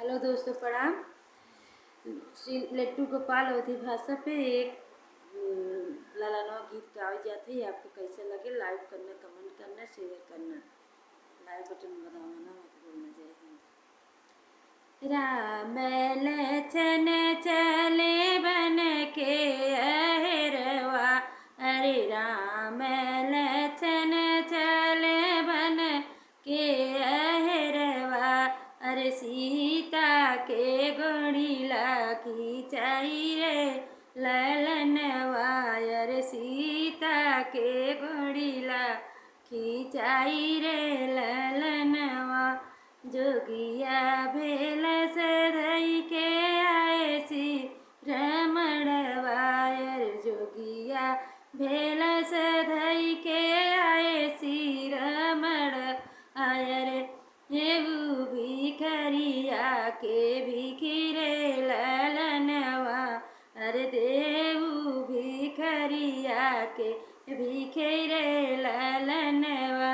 Hello दोस्तों, प्रणाम। श्री लट्टू गोपाल अवधी भाषा पे एक लालानवा गीत गावे जाते हैं। आपको कैसे लगे लाइक करना, कमेंट करना, शेयर करना, लाइक बटन दबाना मत भूलना। जय हिंद। राम लखन चले बन के अहिरवा, अरे राम लखन चले बन के अहिरवा, अरे सीता के गोड़िला खींचाई रे ललनवा, अरे सीता के गोड़िला खींचाई रे ललनवा। जोगिया भेल से धई के आए सी रमणवा, अरे जोगिया भेल से धई के आए सी रमण, आयर हेऊ भिखरिया के भिखिरे ललनवा, अरे देऊ भिखरिया के भिखिरे ललनवा।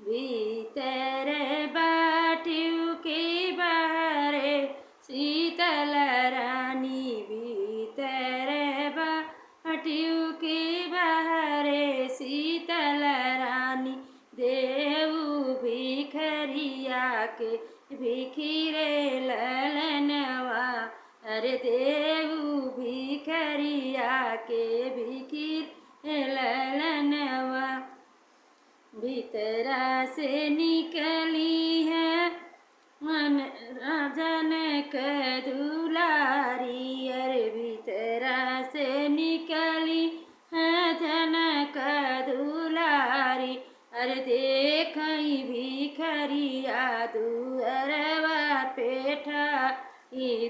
भीतर बाटियू के बाहरे शीतल रानी, भीतर बाटियू के बाहरे शीतल रानी, देऊ भिखरिया के भिखिरे ललनवा, अरे देऊ भिखरिया के भिखिरे ललनवा। भीतरा से निकली है मन जनक दुलारी, अरे भीतरा से निकली है जनक दुलारी, अरे देखई भिखरिया दुअरवा पेठा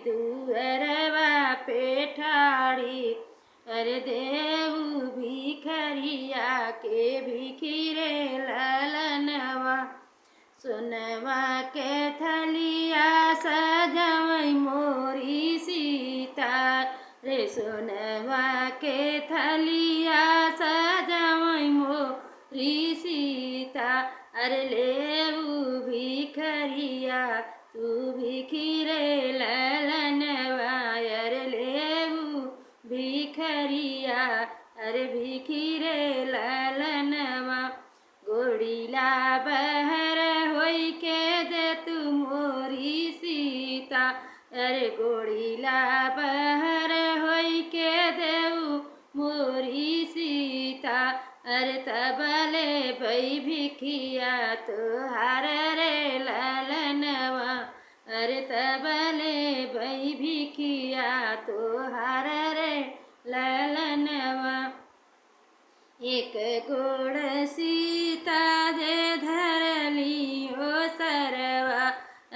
दुअरवा पेठाड़ी, अरे देऊ भिखरिया के भिखिरे ललनवा। सोनवा के थलिया सजवई मोरी सीता, रे सोनवा के थलिया सजवई मोरी सीता, अरे लेऊ भिखरिया तू भिखिरे ललनवा, अरे लेऊ भिखरिया अरे भिखिरे ललनवा। गोड़िला बहर होई के दे तू मोरी सीता, अरे गोड़िला बहर होई के देऊ मोरी सीता, अरे तबले भई भिखिया तोहार रे ललनवा, अरे तबले भई भिखिया तोहार रे ललनवा। एक गोड़ सीता जे धरली ओ सरवा,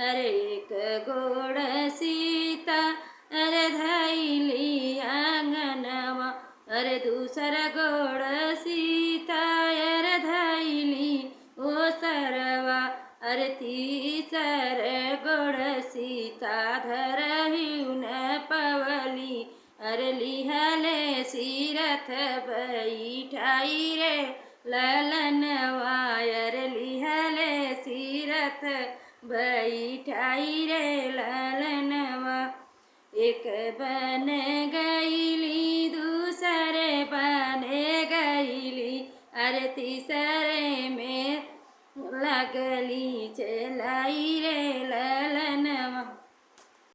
अरे एक गोड़ सीता अरे धैली आंगनवा, अरे दूसर गोड़ सीता अरे धैली ओ सरवा, अरे तीसर गोड़ सीता धरही न पवली, अरे लिहले सीरथ बैठाई रे ललनवा, अरे लिहले सीरथ बैठाई रे ललनवा। एक बन गईली दूसरे बन गईली, अरे तीसरे में लगली चलाई रे